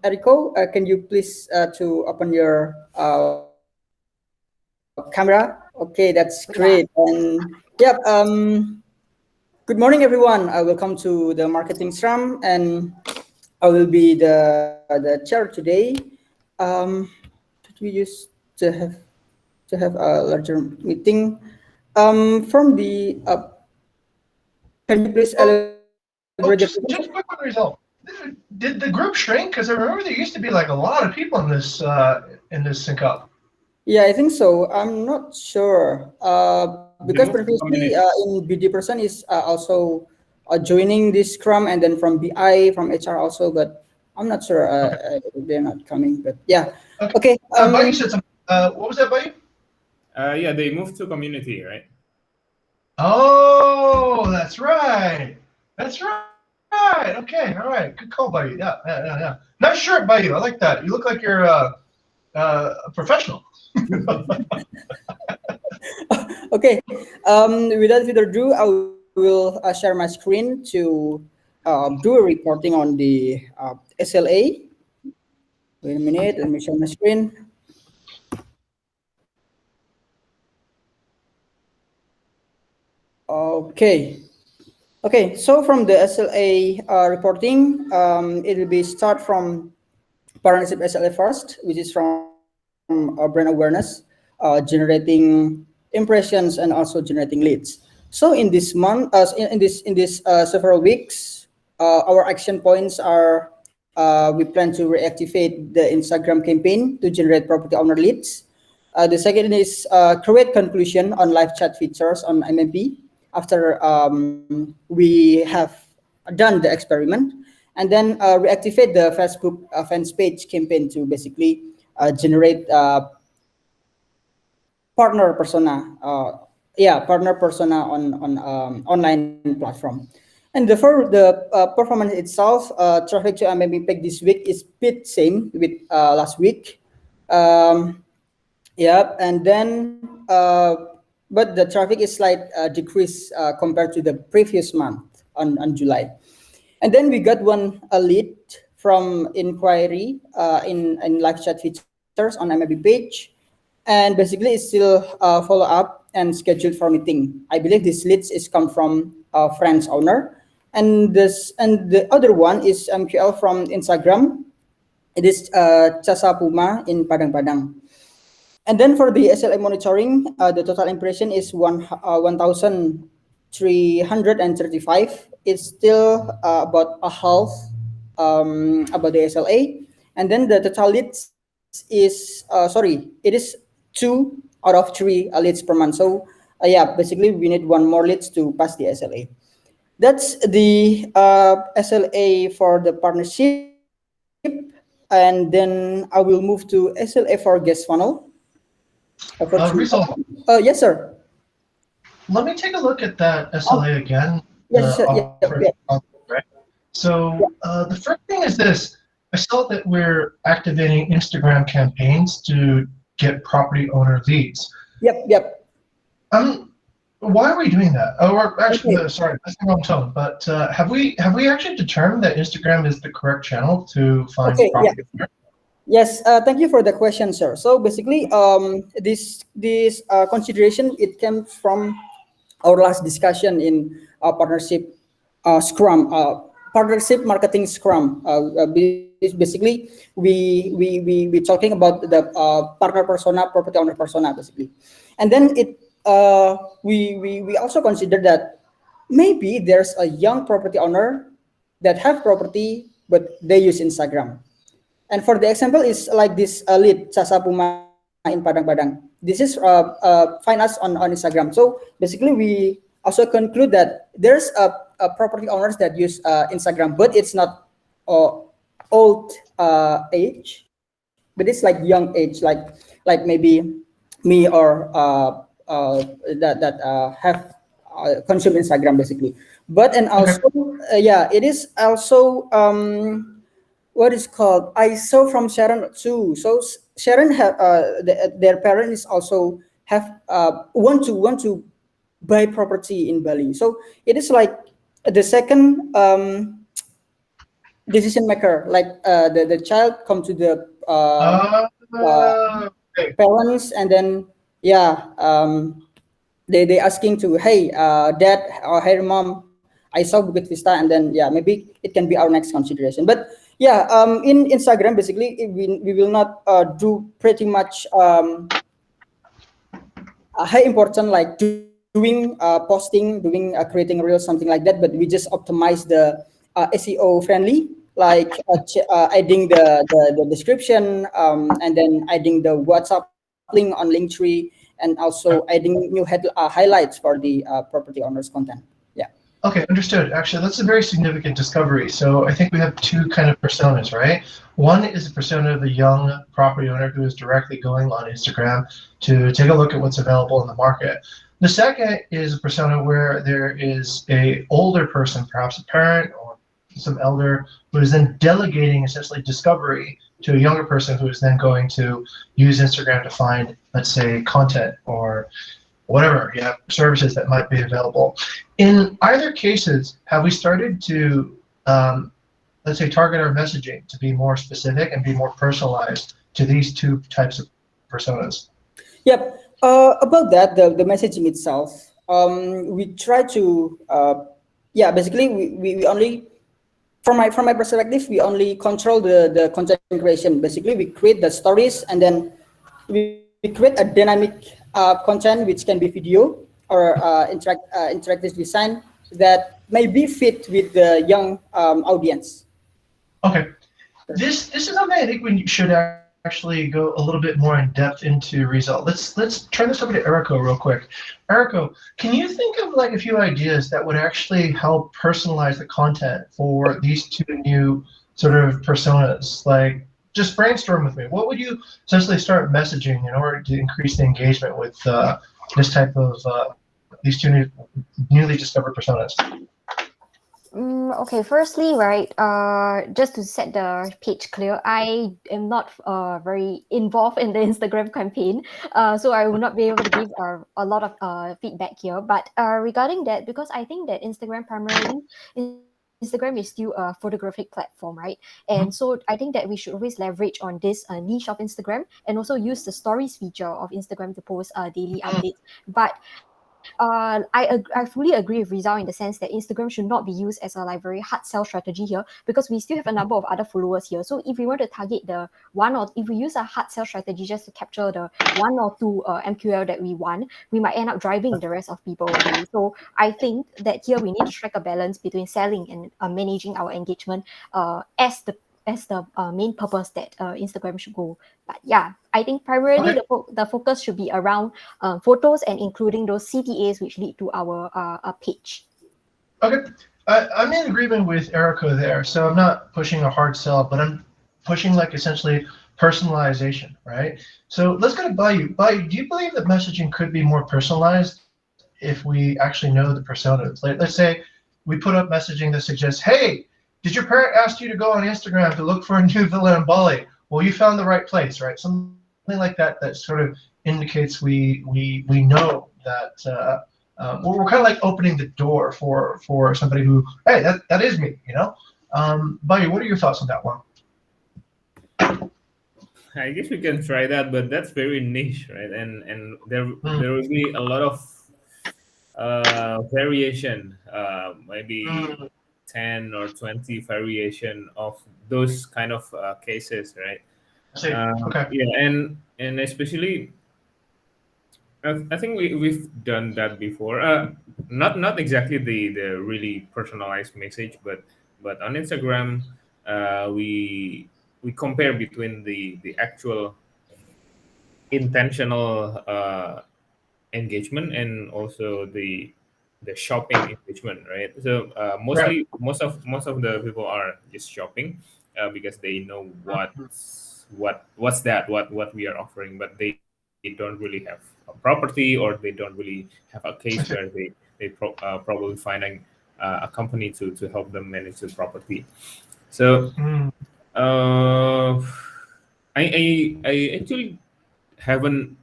Eriko, can you please to open your camera? Okay, that's Yeah. great. And yeah, good morning, everyone. Welcome to the Marketing Scrum, and I will be the chair today. Um, we used to have a larger meeting. From the can you please Oh, elaborate the just quick one result. Did the group shrink? Because I remember there used to be like a lot of people in this sync up. Yeah, I think so. I'm not sure. Because They moved to previously community. in BD person is also joining this Scrum, and then from BI, from HR also, but I'm not sure. Okay. They're not coming, but yeah. Okay. Okay. Buddy said something. What was that, Buddy? Yeah, they moved to community, right? Oh, that's right. That's right. Okay. All right. Good call, Buddy. Yeah. Nice shirt, Buddy. I like that. You look like you're a professional. Okay. Without further ado, I will share my screen to do a reporting on the SLA. Wait a minute. Let me share my screen. Okay. Okay, so from the SLA reporting, it will be start from partnership SLA first, which is from brand awareness, generating impressions and also generating leads. So in this month, in this several weeks, our action points are we plan to reactivate the Instagram campaign to generate property owner leads. The second is create conclusion on live chat features on MMP after we have done the experiment, and then reactivate the Facebook fans page campaign to basically generate partner persona. Partner persona on online platform. And the performance itself, traffic to MMP page this week is bit same with last week. Um, Yep, and then but the traffic is slight decrease compared to the previous month on July. And then we got one a lead from inquiry in live chat features on MLB page, and basically it's still follow up and scheduled for meeting. I believe this leads is come from friends owner, and the other one is MQL from Instagram. It is Casa Puma in Padang Padang. And then for the SLA monitoring, the total impression is 1,335. It's still about a half about the SLA. And then the total leads is, it is 2 out of 3 leads per month. So yeah, basically we need one more leads to pass the SLA. That's the SLA for the partnership. And then I will move to SLA for guest funnel. Result. Yes, sir. Let me take a look at that SLA again. Yes, sir. Yeah. Right. So the first thing is this. I saw that we're activating Instagram campaigns to get property owner leads. Yep. Why are we doing that? Or actually, Okay. sorry, that's the wrong tone. But have we actually determined that Instagram is the correct channel to find Okay. Yeah. property owner? Yes. Thank you for the question, sir. So basically, this consideration it came from our last discussion in partnership Scrum, partnership marketing Scrum. Basically, we talking about the partner persona, property owner persona, basically, and then we also consider that maybe there's a young property owner that have property but they use Instagram. And for the example is like this lead Casa Puma in Padang Padang. This is find us on Instagram. So basically we also conclude that there's a property owners that use Instagram, but it's not old age, but it's like young age, like maybe me or that have consume Instagram basically. But and Okay. also yeah, it is also what is called I saw from Sharon too. So Sharon have their parents also have want to buy property in Bali. So it is like the second decision maker, like the child come to the uh, Okay. parents, and then yeah, they asking to, hey, dad or hey mom, I saw Bukit Vista, and then yeah, maybe it can be our next consideration. But yeah, in Instagram basically we will not do pretty much high important like doing posting, doing creating reels, something like that. But we just optimize the SEO friendly, like adding the description, and then adding the WhatsApp link on Linktree, and also adding new highlights for the property owners content. Yeah. Okay, understood. Actually, that's a very significant discovery. So I think we have two kind of personas, right? One is a persona of the young property owner who is directly going on Instagram to take a look at what's available in the market. The second is a persona where there is a older person, perhaps a parent or some elder, who is then delegating essentially discovery to a younger person who is then going to use Instagram to find, let's say, content or whatever, services that might be available. In either cases, have we started to, let's say, target our messaging to be more specific and be more personalized to these two types of personas? Yep. About that, the messaging itself, we try to, yeah, basically we only, from my perspective, we only control the content creation. Basically, we create the stories, and then we create a dynamic content, which can be video or interactive design that maybe fit with the young audience. Okay. This is something I think we should actually go a little bit more in depth into result. Let's turn this over to Eriko real quick. Eriko, can you think of like a few ideas that would actually help personalize the content for these two new sort of personas? Like, just brainstorm with me. What would you essentially start messaging in order to increase the engagement with this type of these two newly discovered personas? Okay, firstly, right, just to set the page clear, I am not very involved in the Instagram campaign, so I will not be able to give a lot of feedback here. But regarding that, because I think that Instagram is still a photographic platform, right? And Mhm. so I think that we should always leverage on this niche of Instagram, and also use the stories feature of Instagram to post daily updates. But I fully agree with Rizal in the sense that Instagram should not be used as a like very hard sell strategy here, because we still have a number of other followers here. So if we want to target the one, or if we use a hard sell strategy just to capture the one or two MQL that we want, we might end up driving the rest of people away. So I think that here we need to strike a balance between selling and managing our engagement as the main purpose that Instagram should go. But yeah, I think primarily Okay. the focus should be around photos and including those CTAs which lead to our page. Okay. I'm in agreement with Erica there. So I'm not pushing a hard sell, but I'm pushing like essentially personalization, right? So let's go to Bayu. Bayu, do you believe that messaging could be more personalized if we actually know the personas? Like, let's say we put up messaging that suggests, hey, did your parent ask you to go on Instagram to look for a new villa in Bali? Well, you found the right place, right? Something like that that sort of indicates we know that we're kind of like opening the door for somebody who, hey, that is me, you know. Buddy, what are your thoughts on that one? I guess we can try that, but that's very niche, right? And there will be a lot of variation, maybe 10 or 20 variation of those kind of cases, right? See, okay. Yeah, and especially I think we've done that before. Not exactly the really personalized message, but on Instagram, we compare between the actual intentional engagement and also the shopping engagement, right? So Right. most of the people are just shopping because they know what's that what we are offering, but they don't really have a property, or they don't really have a case I where see. they probably finding a company to help them manage the property. So Mm, uh, I actually haven't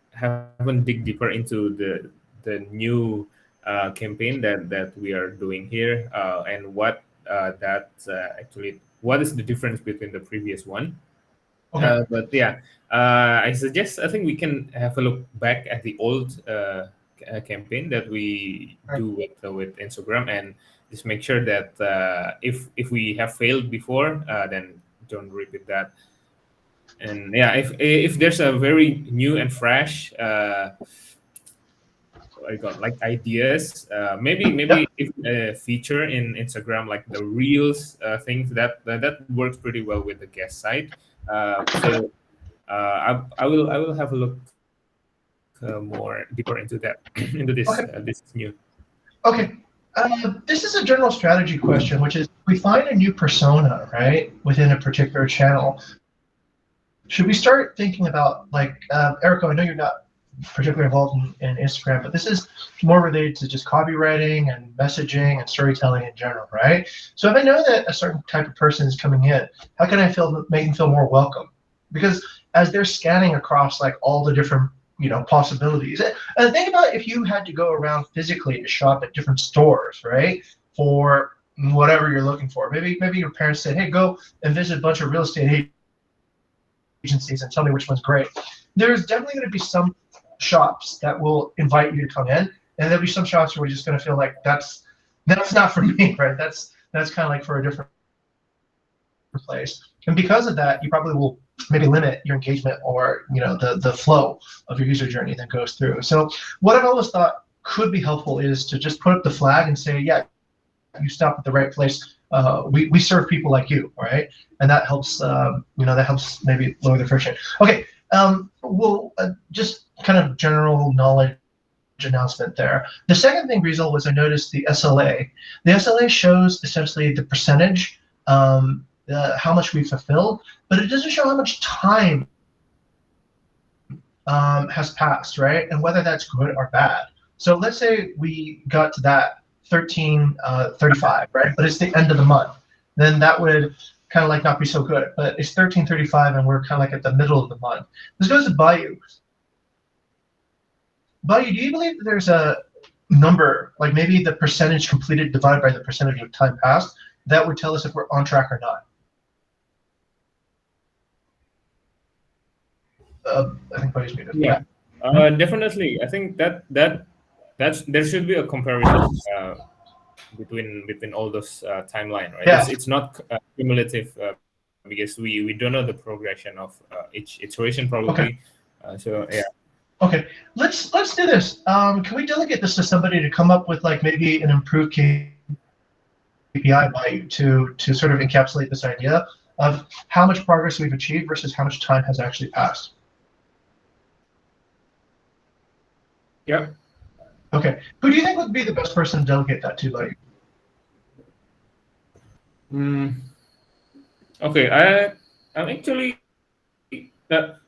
dig deeper into the new campaign that we are doing here, and what that actually what is the difference between the previous one. Okay. But yeah, I think we can have a look back at the old campaign that we Right. do with Instagram, and just make sure that if we have failed before, then don't repeat that. And yeah, if there's a very new and fresh what I got like ideas, maybe Yep. if a feature in Instagram like the reels things that works pretty well with the guest site. So I will have a look more deeper into that into Okay. this new. Okay. This is a general strategy question, which is we find a new persona, right, within a particular channel. Should we start thinking about, like, Erico, I know you're not particularly involved in Instagram, but this is more related to just copywriting and messaging and storytelling in general, right? So if I know that a certain type of person is coming in, how can I make them feel more welcome? Because as they're scanning across like all the different possibilities, and think about if you had to go around physically to shop at different stores, right, for whatever you're looking for. Maybe your parents said, hey, go and visit a bunch of real estate agencies and tell me which one's great. There's definitely going to be some shops that will invite you to come in, and there'll be some shops where we're just going to feel like that's not for me, right? That's kind of like for a different place. And because of that, you probably will maybe limit your engagement or the flow of your user journey that goes through. So what I've always thought could be helpful is to just put up the flag and say, yeah, you stop at the right place. We serve people like you, right? And that helps. That helps maybe lower the friction. Okay. Well, just kind of general knowledge announcement there. The second thing, Rizal, was I noticed the SLA. The SLA shows essentially the percentage, how much we fulfilled, but it doesn't show how much time has passed, right? And whether that's good or bad. So let's say we got to that 13:35, right? But it's the end of the month. Then that would kind of like not be so good. But it's 13:35 and we're kind of like at the middle of the month. This goes to Bayu. Bayu, do you believe that there's a number, like maybe the percentage completed divided by the percentage of time passed, that would tell us if we're on track or not? I think Bayu's muted. Yeah, definitely. I think that's there should be a comparison between all those timeline, right? Yeah. It's not cumulative because we don't know the progression of each iteration probably. Okay. So yeah. Okay, let's do this. Can we delegate this to somebody to come up with like maybe an improved KPI by you to sort of encapsulate this idea of how much progress we've achieved versus how much time has actually passed? Yeah. Okay, who do you think would be the best person to delegate that to, buddy? Okay, I'm actually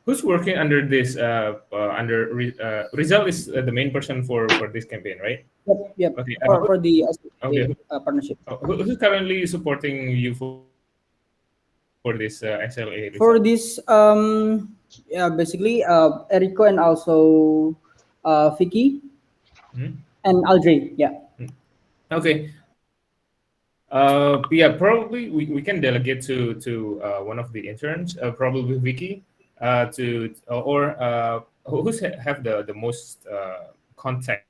who's working under this Rizal is the main person for this campaign, right? Yep. Okay. For the Okay. partnership. Who's currently supporting you for this SLA? Rizal? For this, basically, Erico and also Vicky and Aldre. Yeah. Okay. Yeah, probably we can delegate to one of the interns, probably Vicky, or who's have the most context.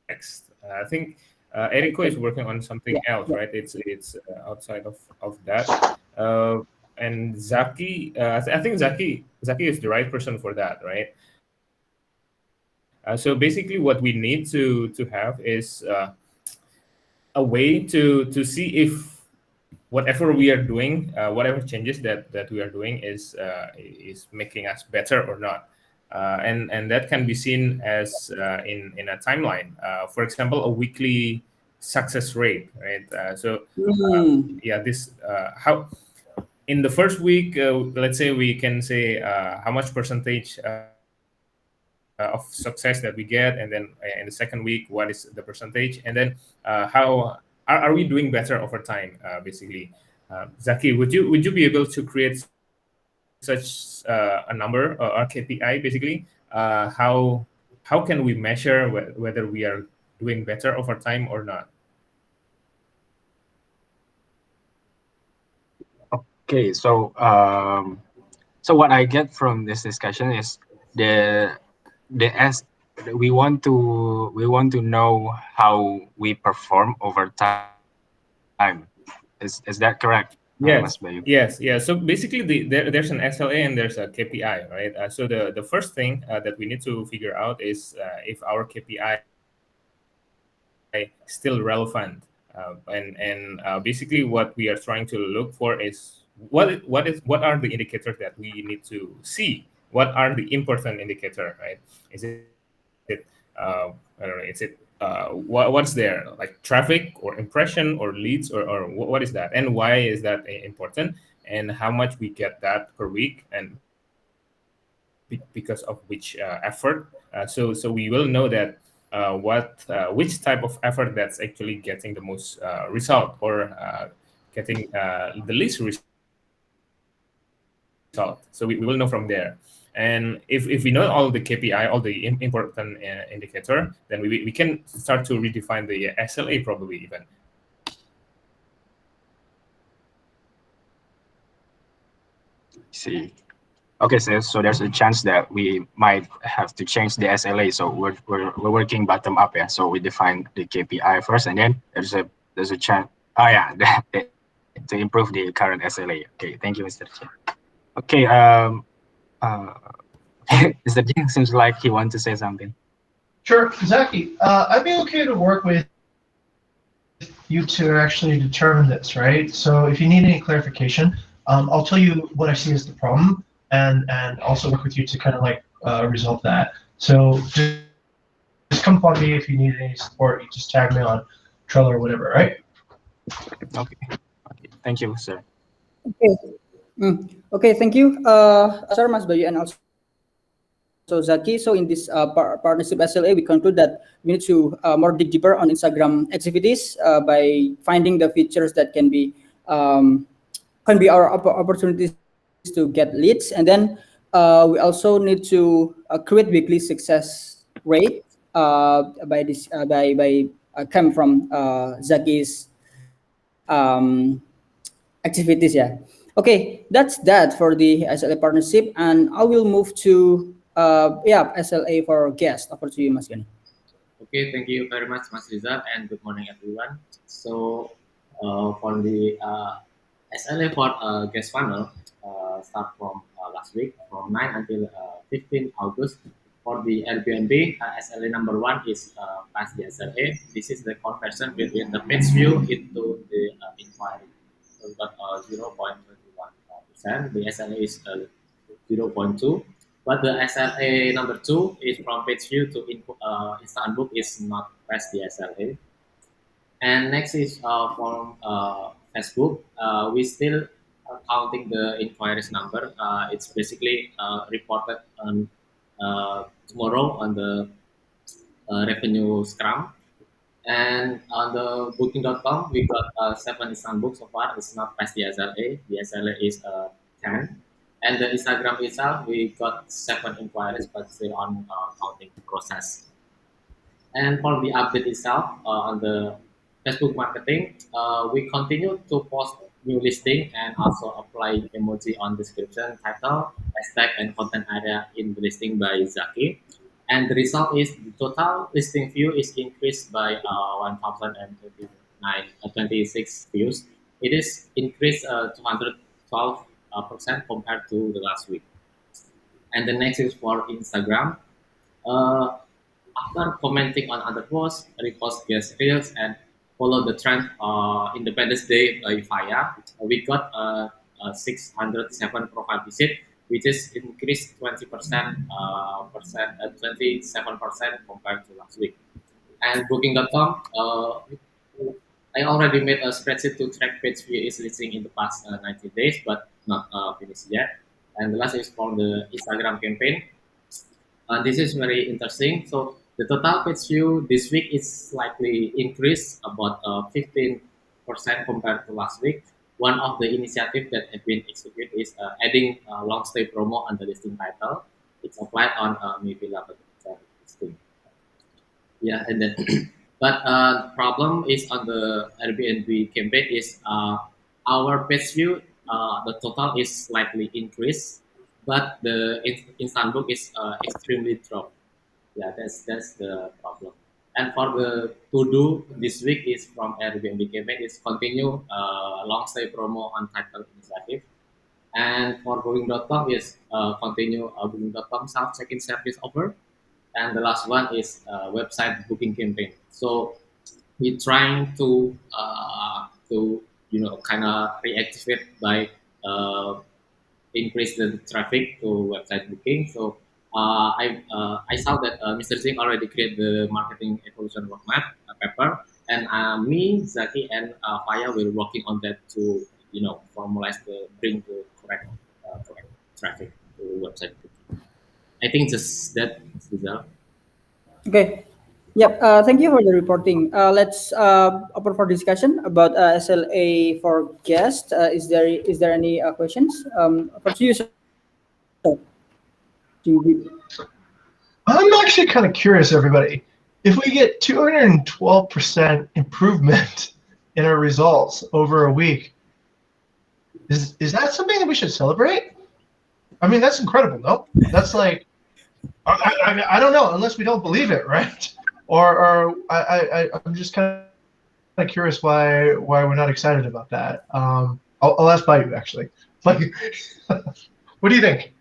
I think Erico is working on something else, right? It's outside of that. And Zaki, I think Zaki is the right person for that, right? So basically, what we need to have is a way to see if whatever we are doing, whatever changes that we are doing is making us better or not, and that can be seen as in a timeline. For example, a weekly success rate, right? Yeah, this how in the first week, let's say we can say how much percentage of success that we get, and then in the second week what is the percentage, and then how are we doing better over time, basically. Zaki, would you be able to create such a number or KPI, basically? How can we measure whether we are doing better over time or not? Okay, so what I get from this discussion is the the S we want to know how we perform over time. Is that correct, Mas Bayu? Yes. So basically, there's an SLA and there's a KPI, right? So the first thing that we need to figure out is if our KPI still relevant, and basically what we are trying to look for is what are the indicators that we need to see? What are the important indicator, right? Is it I don't know, is it what's there, like traffic or impression or leads, or what is that, and why is that important, and how much we get that per week, and because of which effort. So we will know that which type of effort that's actually getting the most result, or getting the least result. So we will know from there. And if we know all the KPI, all the important indicator, then we can start to redefine the SLA probably even. See. Okay, so there's a chance that we might have to change the SLA. So we're working bottom up, yeah. So we define the KPI first, and then there's a chance. Oh yeah, to improve the current SLA. Okay, thank you, Mr. Chen. Okay, uh, Mr. Jing seems like he wants to say something. Sure, Zaki. I'd be okay to work with you to actually determine this, right? So if you need any clarification, I'll tell you what I see as the problem, and also work with you to kind of like resolve that. So just come upon me if you need any support. You just tag me on Trello or whatever, right? Okay, thank you, sir. Okay. Okay, thank you, sir, Mas Bayu, and also Zaki. So in this partnership SLA, we conclude that we need to more dig deeper on Instagram activities by finding the features that can be our opportunities to get leads, and then we also need to create weekly success rate by this by come from Zaki's activities. Yeah. Okay, that's that for the SLA partnership, and I will move to SLA for guest. Over to you, Mas Gani. Okay, thank you very much, Mas Rizal, and good morning, everyone. So, for the SLA for guest funnel, start from last week, from 9 until 15 August. For the Airbnb, SLA number one is past the SLA. This is the conversion between the page view into the inquiry. So, we got 0.21%. The SLA is 0.2. But the SLA number two is from page view to instant book is not past the SLA. And next is from Facebook. We still counting the inquiries number. It's basically reported on tomorrow on the revenue Scrum. And on the booking.com, we got 7 instant books so far. It's not past the SLA. The SLA is 10. And the Instagram itself, we got 7 inquiries, but still on counting process. And for the update itself on the Facebook marketing, we continue to post new listing and also apply emoji on description, title, hashtag, and content area in the listing by Zaki. And the result is the total listing view is increased by 1,026 views. It is increased 212% compared to the last week. And the next is for Instagram. Uh, After commenting on other posts, repost guest reels, and follow the trend Independence Day by Faya, we got 607 profile visit, which is increased 27% compared to last week. And Booking.com, I already made a spreadsheet to track page view is listing in the past 90 days, but not finished yet. And the last is for the Instagram campaign. This is very interesting. So the total page view this week is slightly increased about 15% compared to last week. One of the initiatives that have been executed is adding long stay promo on the listing title. It's applied on maybe 11% listing. Yeah, and then but problem is on the Airbnb campaign is our page view the total is slightly increased, but the instant book is extremely dropped. Yeah, that's the problem. And for the to do this week is from Airbnb campaign is continue long stay promo on title initiative. And for Booking.com is continue Booking.com self check-in service offer. And the last one is website booking campaign. So we're trying to kind of reactivate by increase the traffic to website booking. So I saw that Mr. Zing already created the marketing evolution roadmap paper, and me, Zaki, and Faya will working on that to formalize the bring the correct traffic to website booking. I think just that, Rizal. Okay. Yep. Thank you for the reporting. Let's open for discussion about SLA for guests. Is there any questions? For you, sir. I'm actually kind of curious, everybody. If we get 212% improvement in our results over a week, is that something that we should celebrate? I mean, that's incredible, no? That's like, I don't know, unless we don't believe it, right? Or I'm just kind of curious why we're not excited about that. I'll ask Bayu, actually. Like, what do you think?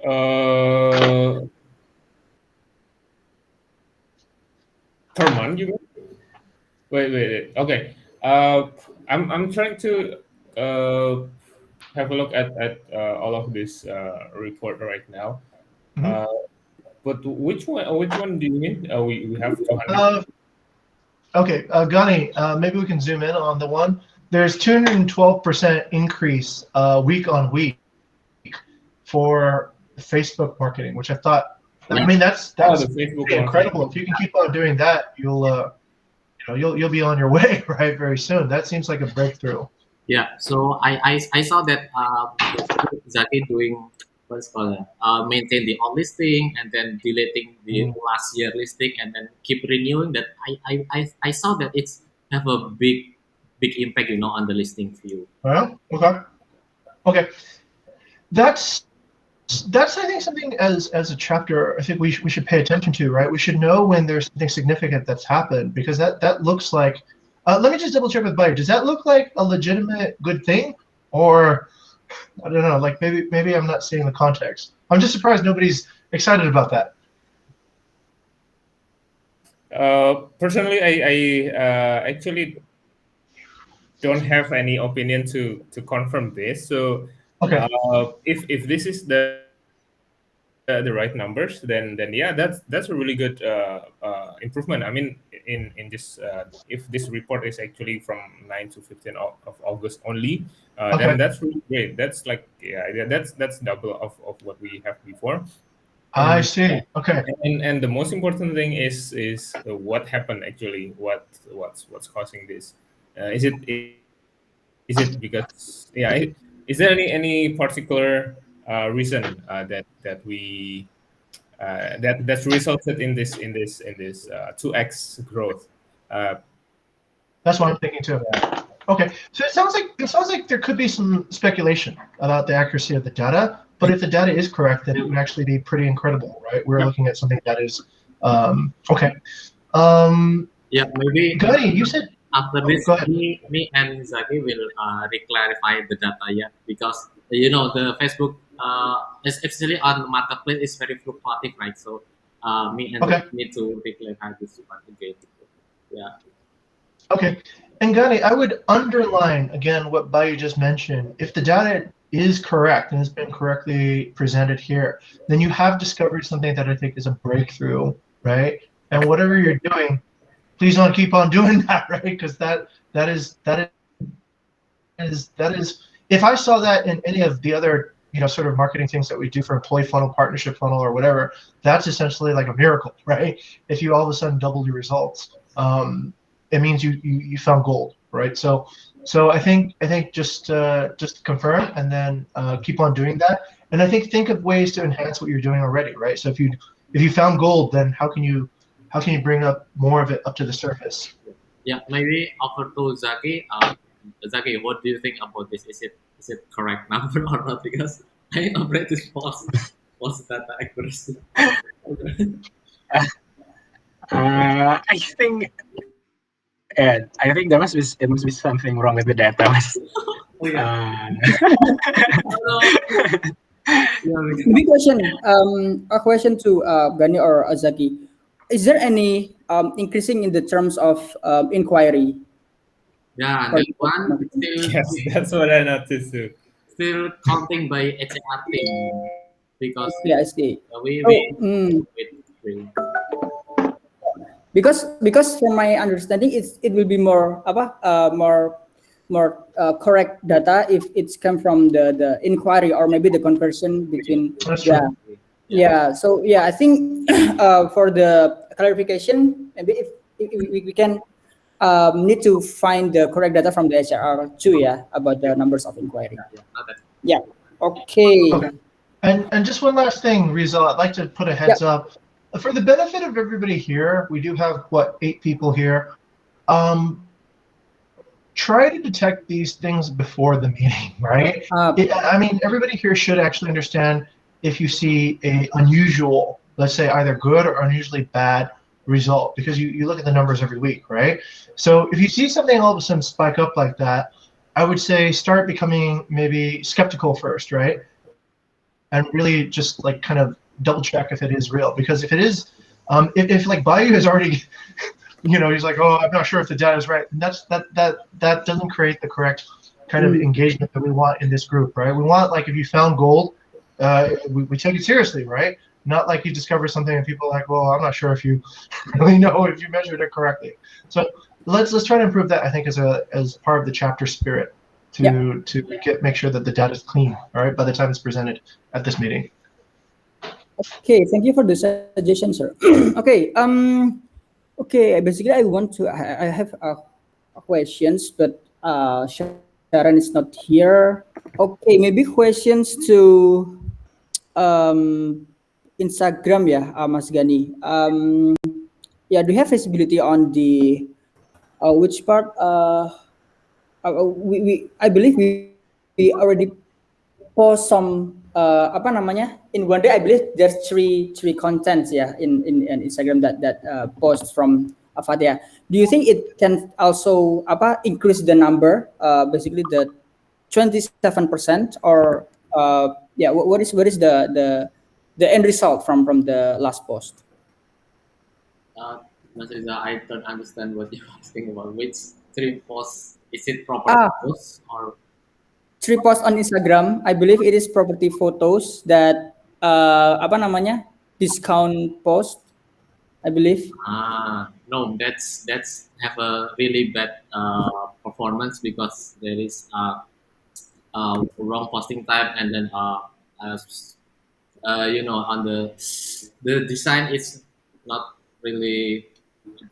Per month, you mean? Wait. Okay. I'm trying to have a look at all of this report right now. Mhm. But which one do you mean? We have 200. Okay, Gani, maybe we can zoom in on the one. There's 212% increase week on week for Facebook marketing, which I thought, I mean, that's the Facebook pretty one. incredible. If you can keep on doing that, you'll be on your way, right, very soon. That seems like a breakthrough. Yeah, so I saw that Zaki doing what's called maintain the old listing and then deleting the last year listing and then keep renewing that. I saw that it's have a big impact on the listing view. Well, okay. That's I think something as a chapter I think we should pay attention to, right? We should know when there's something significant that's happened, because that looks like let me just double check with Bayer. Does that look like a legitimate good thing, or I don't know, like maybe I'm not seeing the context. I'm just surprised nobody's excited about that. Personally, I actually don't have any opinion to confirm this. So Okay. If this is the right numbers, then yeah, that's a really good improvement. I mean, in this if this report is actually from 9 to 15 of August only, then that's really great. That's like that's double of what we have before. I see. Okay. And the most important thing is what happened actually. What's causing this? Is it because is there any particular reason that we that resulted in this 2x growth? That's what I'm thinking too. Okay, so it sounds like there could be some speculation about the accuracy of the data, but if the data is correct, then it would actually be pretty incredible, right? We're looking at something that is okay. Yeah, maybe Gary, you said after this, go ahead. me and Zaki will reclarify the data, because the Facebook, especially on marketplace, is very fluctuating, right? So me and Okay. Zaki need to reclarify this one again. Yeah. Okay, and Gani, I would underline again what Bayu just mentioned. If the data is correct and has been correctly presented here, then you have discovered something that I think is a breakthrough, right? And whatever you're doing, please don't keep on doing that, right? Because that is if I saw that in any of the other sort of marketing things that we do for employee funnel, partnership funnel, or whatever, that's essentially like a miracle, right? If you all of a sudden double your results, it means you found gold, right? So I think just confirm and then keep on doing that. And I think of ways to enhance what you're doing already, right? So if you found gold, then how can you bring up more of it up to the surface? Yeah, maybe offer to Zaki. Zaki, what do you think about this? Is it correct number or not? Because I operate this post data accuracy. I think I think there must be something wrong with the data. Oh yeah. Uh, Yeah, Maybe question, a question to Gani or Azaki. Is there any increasing in the terms of inquiry yeah, for that one marketing? Yes, that's what I noticed too. still counting by HR team because Yeah, I see. we Oh, with because from my understanding, it will be more apa more correct data if it's come from the inquiry or maybe the conversion between. That's Yeah. true. Yeah. So yeah, I think for the clarification, maybe if we can need to find the correct data from the HR too. Yeah, about the numbers of inquiry. not that. Yeah. Okay. Okay. And just one last thing, Rizal, I'd like to put a heads up. For the benefit of everybody here, we do have, what, 8 people here. Try to detect these things before the meeting, right? I mean, everybody here should actually understand if you see a unusual, let's say either good or unusually bad result, because you look at the numbers every week, right? So if you see something all of a sudden spike up like that, I would say start becoming maybe skeptical first, right? And really just like kind of double check if it is real, because if it is, if like Bayou has already, he's like, oh, I'm not sure if the data is right, and that doesn't create the correct kind of engagement that we want in this group, right? We want, like, if you found gold, we take it seriously, right? Not like you discover something and people are like, well, I'm not sure if you really know if you measured it correctly. So let's try to improve that, I think, as part of the chapter spirit to make sure that the data is clean, all right, by the time it's presented at this meeting. Okay, thank you for the suggestion, sir. Okay, okay. Basically, I have questions, but Sharon is not here. Okay, maybe questions to Instagram, yeah, Mas Gani. Yeah, do you have visibility on the which part? I believe we already post some apa namanya, in one day. I believe there's three contents, yeah, in Instagram that posts from Fadia. Do you think it can also apa increase the number, basically the 27%, or yeah, what is the end result from the last post? Mas Riza, I don't understand what you're asking about. Which three posts? Is it proper Ah, posts or? three posts on Instagram. I believe it is property photos that apa namanya, discount post, I believe. No, that's have a really bad performance because there is wrong posting type, and then uh, on the design is not really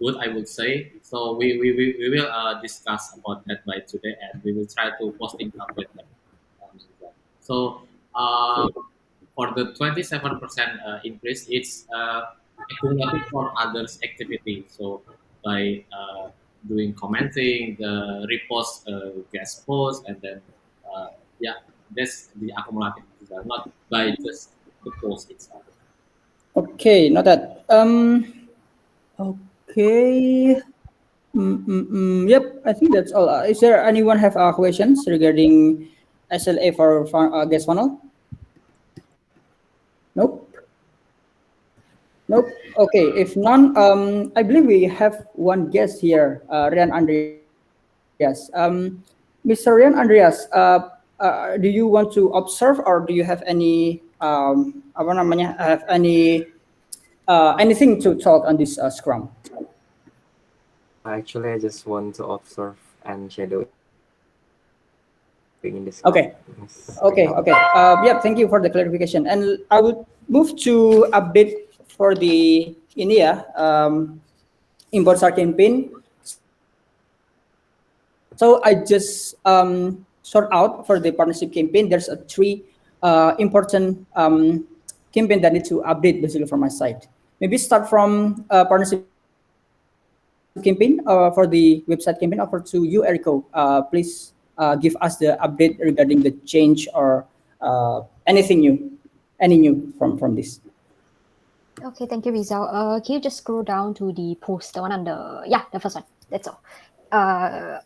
good, I would say. So we will discuss about that by today, and we will try to posting update that. So for the 27% increase, it's accumulated for others activity. So by doing commenting, the repost, guest post, and then yeah, that's the accumulated result, not by just the post itself. Okay, not that. Okay. Yep, I think that's all. Is there anyone have questions regarding SLA for guest funnel? Nope. Nope. Okay. If none, I believe we have one guest here, Rian Andreas. Mr. Rian Andreas, do you want to observe, or do you have any apa namanya, have anything to talk on this Scrum? Actually, I just want to observe and shadowing in this. Okay. Okay. Okay. Yeah. Thank you for the clarification. And I will move to update for the India import start campaign. So I just sort out for the partnership campaign. There's a three important campaign that need to update basically from my side. Maybe start from partnership campaign. campaign, for the website campaign, over to you, Erico. Please give us the update regarding the change or anything new, any new from this. Okay, thank you, Rizal. Can you just scroll down to the post, the one on the first one. That's all.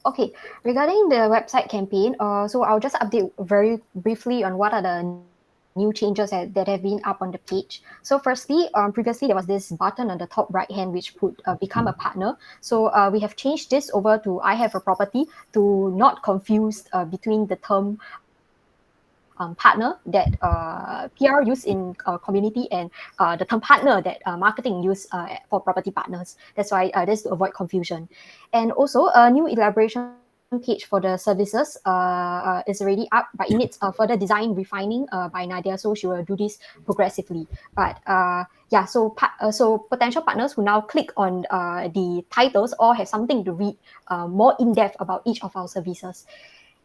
Okay, regarding the website campaign, so I'll just update very briefly on what are the new changes that have been up on the page. So firstly, previously there was this button on the top right hand which put become a partner. So we have changed this over to I have a property to not confuse between the term partner that PR use in community and the term partner that marketing use for property partners. That's why this to avoid confusion. And also a new elaboration page for the services is already up, but it needs further design refining by Nadia, so she will do this progressively. But yeah, so potential partners who now click on the titles all have something to read more in depth about each of our services.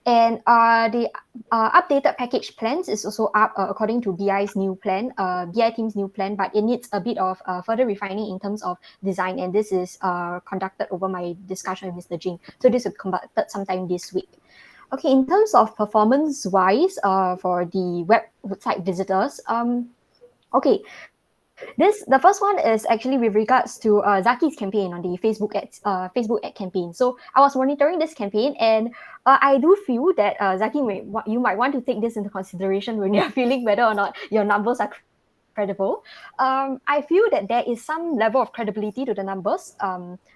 And the updated package plans is also up according to BI's new plan, BI team's new plan, but it needs a bit of further refining in terms of design. And this is conducted over my discussion with Mr. Jing. So this will be conducted sometime this week. Okay, in terms of performance-wise for the website visitors, okay, the first one is actually with regards to Zaki's campaign on the Facebook ad campaign. So I was monitoring this campaign, and I do feel that Zaki, you might want to take this into consideration when you're feeling whether or not your numbers are credible. I feel that there is some level of credibility to the numbers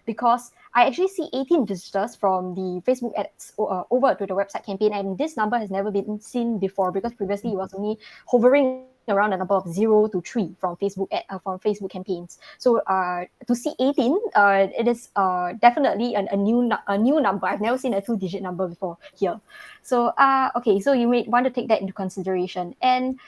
because I actually see 18 visitors from the Facebook ads over to the website campaign, and this number has never been seen before because previously it was only hovering around the number of 0 to 3 from Facebook campaigns. So to see 18, it is definitely a new number. I've never seen a 2-digit number before here. So okay, so you may want to take that into consideration. And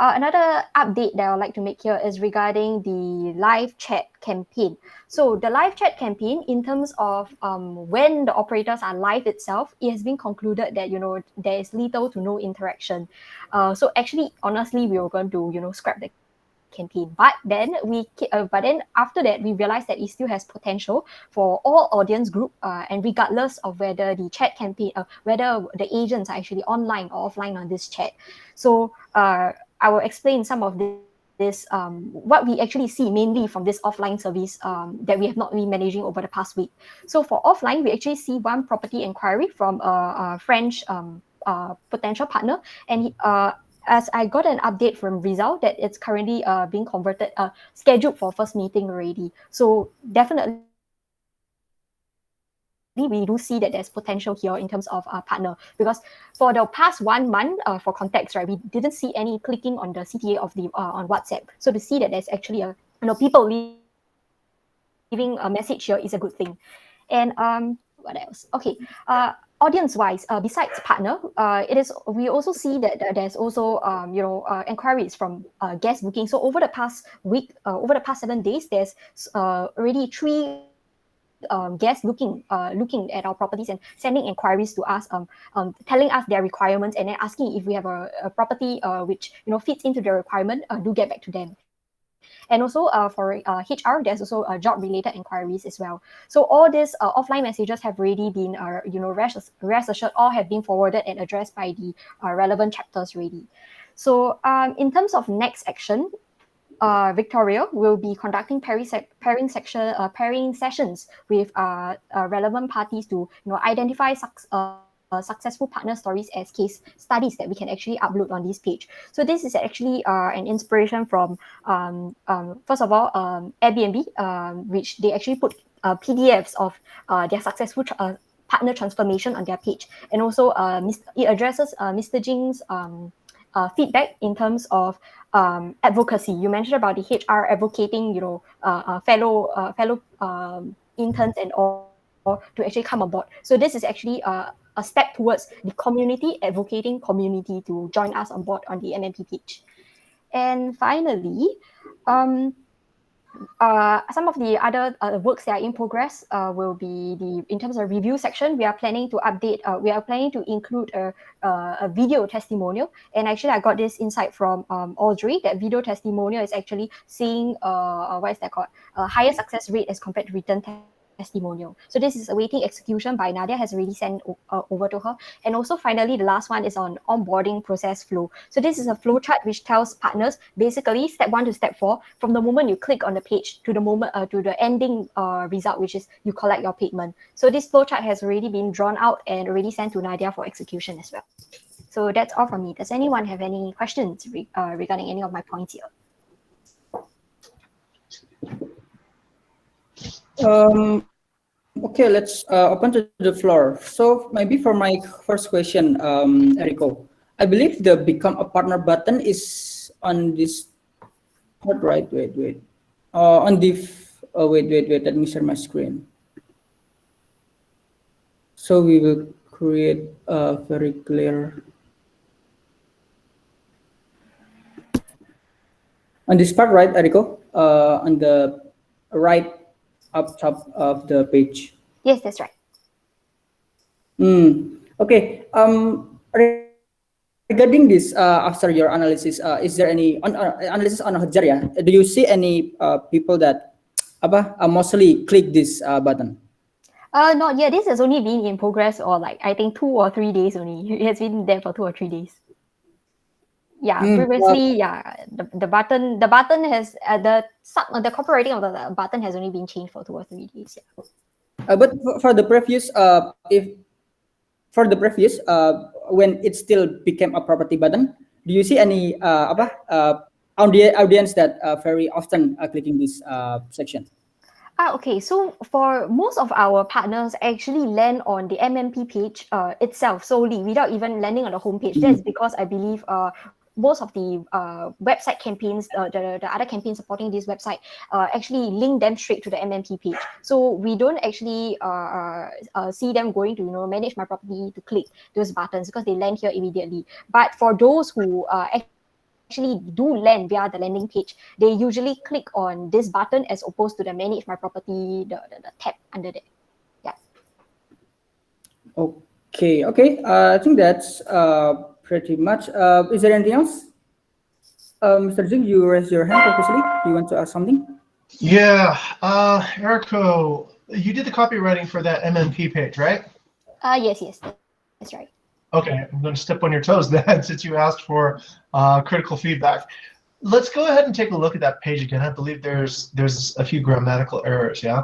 another update that I would like to make here is regarding the live chat campaign. So the live chat campaign, in terms of when the operators are live itself, it has been concluded that there is little to no interaction. So actually, honestly, we were going to scrap the campaign, but then after that we realized that it still has potential for all audience group, and regardless of whether the chat campaign, whether the agents are actually online or offline on this chat. So I will explain some of this, what we actually see mainly from this offline service that we have not been managing over the past week. So for offline, we actually see one property inquiry from a French potential partner, and as I got an update from Rizal that it's currently being converted, scheduled for first meeting already. So definitely we do see that there's potential here in terms of partner, because for the past 1 month, for context, right, we didn't see any clicking on the CTA of the on WhatsApp. So to see that there's actually people leaving a message here is a good thing. And what else? Okay, audience-wise, besides partner, we also see that there's also inquiries from guest booking. So over the past week, over the past 7 days, there's already 3 guests looking at our properties and sending inquiries to us, telling us their requirements, and then asking if we have a property which fits into their requirement. Do get back to them. And also for HR, there's also job-related inquiries as well. So all these offline messages have already been, rest assured, all have been forwarded and addressed by the relevant chapters already. So in terms of next action, Victoria will be conducting pairing sessions with relevant parties to identify successful partner stories as case studies that we can actually upload on this page. So this is actually an inspiration from first of all Airbnb, which they actually put PDFs of their successful partner transformation on their page, and also it addresses Mr. Jing's feedback in terms of advocacy. You mentioned about the HR advocating, fellow interns and all to actually come on board. So this is actually a step towards the community advocating community to join us on board on the MMP page. And finally, some of the other works that are in progress will be in terms of review section. We are planning to update. We are planning to include a video testimonial. And actually, I got this insight from Audrey that video testimonial is actually seeing what is that called, a higher success rate as compared to written testimonial. So this is awaiting execution by Nadia, has already sent over to her. And also finally, the last one is on onboarding process flow. So this is a flow chart which tells partners basically step 1 to step 4 from the moment you click on the page to the moment to the ending result, which is you collect your payment. So this flow chart has already been drawn out and already sent to Nadia for execution as well. So that's all from me. Does anyone have any questions regarding any of my points here? Okay, let's open to the floor. So maybe for my first question, Eriko, I believe the become a partner button is on this part, right? Wait. On the wait. Let me share my screen. So we will create a very clear on this part, right, Eriko? On the right up top of the page. Yes, that's right. Okay. Regarding this, after your analysis, is there any analysis on Hotjar? Yeah? Do you see any people that mostly click this button? Not yet. This has only been in progress, or like I think 2 or 3 days only. It has been there for 2 or 3 days. Yeah, previously, the button has the copywriting of the button has only been changed for 2 or 3 days. Yeah. But for the previous, when it still became a property button, do you see any audience that very often clicking this section? Okay, so for most of our partners actually land on the MMP page itself solely without even landing on the homepage. That's because I believe most of the website campaigns, the other campaigns supporting this website, actually link them straight to the MMP page. So we don't actually see them going to manage my property to click those buttons because they land here immediately. But for those who actually do land via the landing page, they usually click on this button as opposed to the manage my property, the tab under there. Yeah. Okay. I think that's pretty much. Is there anything else? Mr. Zing, you raised your hand previously. Do you want to ask something? Yeah, Eriko, you did the copywriting for that MMP page, right? Yes, that's right. Okay, I'm going to step on your toes then, since you asked for critical feedback. Let's go ahead and take a look at that page again. I believe there's a few grammatical errors. Yeah,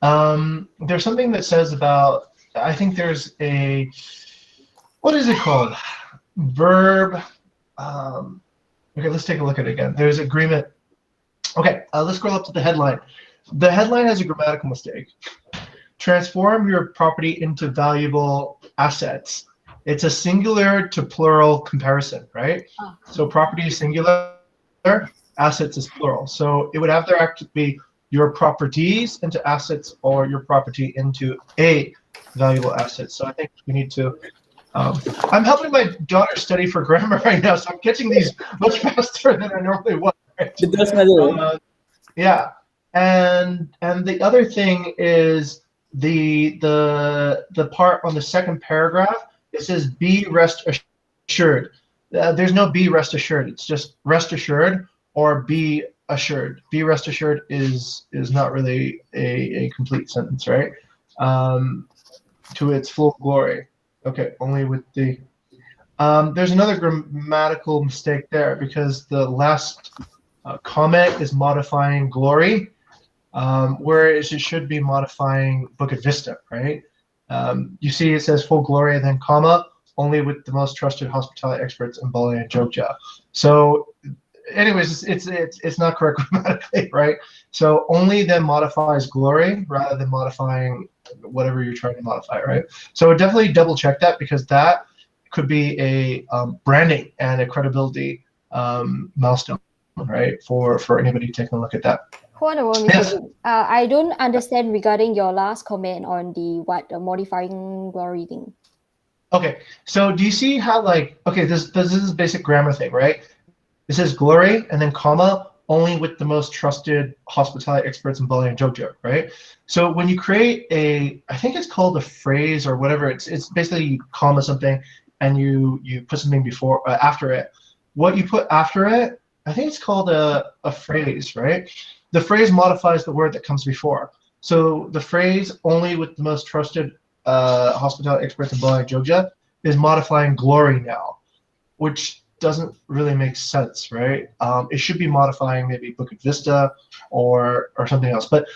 there's something that says about. I think there's a, what is it called? Verb. Okay, let's take a look at it again. There's agreement. Okay, let's scroll up to the headline. The headline has a grammatical mistake. Transform your property into valuable assets. It's a singular to plural comparison, right? So property is singular, assets is plural. So it would have to actually be your properties into assets or your property into a valuable asset. So I think we need to, I'm helping my daughter study for grammar right now, so I'm catching these much faster than I normally would. Right? Yeah, and the other thing is the part on the second paragraph. It says be rest assured. There's no be rest assured. It's just rest assured or be assured. Be rest assured is not really a complete sentence, right? To its full glory. Okay, only with the. There's another grammatical mistake there because the last comment is modifying glory, whereas it should be modifying Bukit Vista, right? You see it says full glory and then comma, only with the most trusted hospitality experts in Bali and Jogja. So anyways, it's not correct grammatically, right? So only then modifies glory rather than modifying whatever you're trying to modify, right? So definitely double check that because that could be a branding and a credibility milestone, right? For anybody taking a look at that. Hold on a moment, Yes. I don't understand regarding your last comment on the modifying glory thing. Okay, so do you see how this is basic grammar thing, right? It says glory and then comma, only with the most trusted hospitality experts in Bali and Jogja, right? So when you create I think it's called a phrase or whatever, it's basically you comma something and you put something before after it. What you put after it, I think it's called a phrase, right? The phrase modifies the word that comes before. So the phrase "only with the most trusted hospitality experts in Bandung, Jogja" is modifying "glory" now, which doesn't really make sense, right? It should be modifying maybe Bukit Vista or something else. But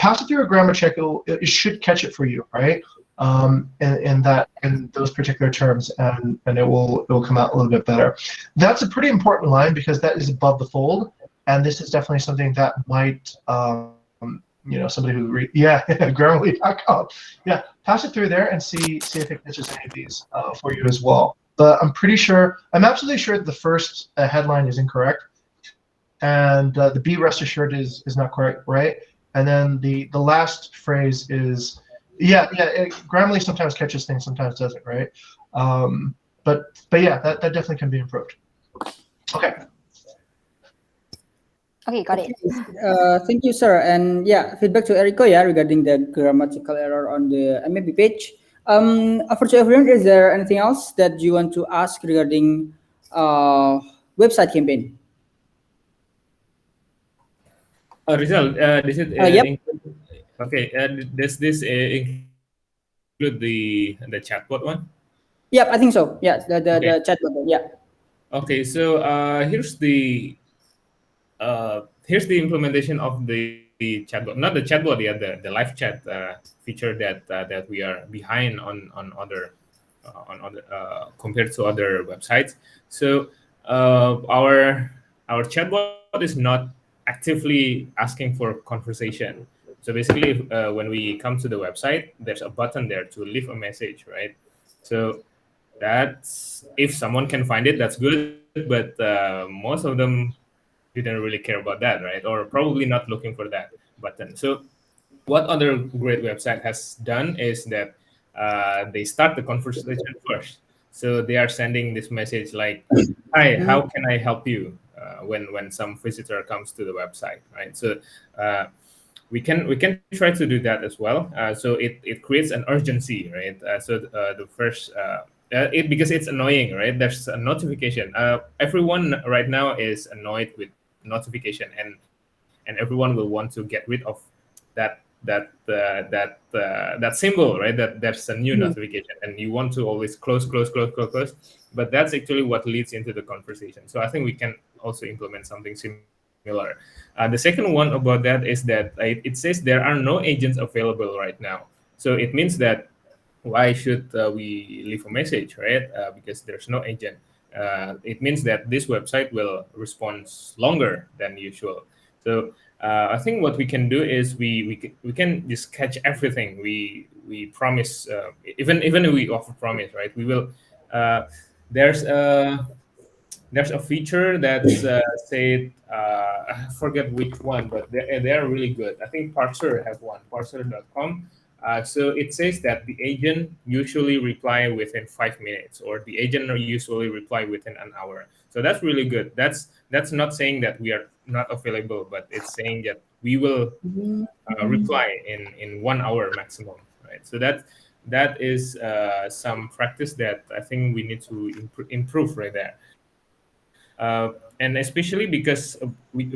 pass it through a grammar check. It should catch it for you, right? In those particular terms, and it will come out a little bit better. That's a pretty important line because that is above the fold, and this is definitely something that might somebody who Grammarly.com. Yeah, pass it through there and see if it catches any of these for you as well. But I'm absolutely sure that the first headline is incorrect, and the "be rest assured" is not correct, right? And then the last phrase is, Grammarly sometimes catches things, sometimes doesn't, right? But yeah, that definitely can be improved. Okay. Okay, got it. Thank you, sir. And yeah, feedback to Eriko, regarding the grammatical error on the MAB page. Over to everyone, is there anything else that you want to ask regarding website campaign? Rizal, this is Yep. okay. Does this include the chatbot one? Yep, I think so. Yeah, the Okay. chat button. Yeah. Okay, so here's the implementation of the chatbot, not the chatbot yet, the live chat feature that we are behind on other compared to other websites. So our chatbot is not actively asking for conversation. So basically, when we come to the website, there's a button there to leave a message, right? So that's, if someone can find it, that's good. But most of them didn't really care about that, right? Or probably not looking for that button. So what other great website has done is that they start the conversation first. So they are sending this message like, "Hi, how can I help you?" When some visitor comes to the website, right? So we can try to do that as well. So it creates an urgency, right? The first because it's annoying, right? There's a notification. Everyone right now is annoyed with notification, and everyone will want to get rid of that symbol, right? That there's a new notification, and you want to always close. But that's actually what leads into the conversation. So I think we can also implement something similar. The second one about that is that it says there are no agents available right now. So it means that why should we leave a message, right? Because there's no agent. It means that this website will respond longer than usual. So I think what we can do is we can just catch everything. We promise, even if we offer promise, right? We will. There's a feature that's said, I forget which one, but they're really good. I think Parser have one, parser.com. So it says that the agent usually reply within 5 minutes, or the agent usually reply within an hour. So that's really good. That's not saying that we are not available, but it's saying that we will reply in 1 hour maximum, right? So that is some practice that I think we need to improve right there. And especially because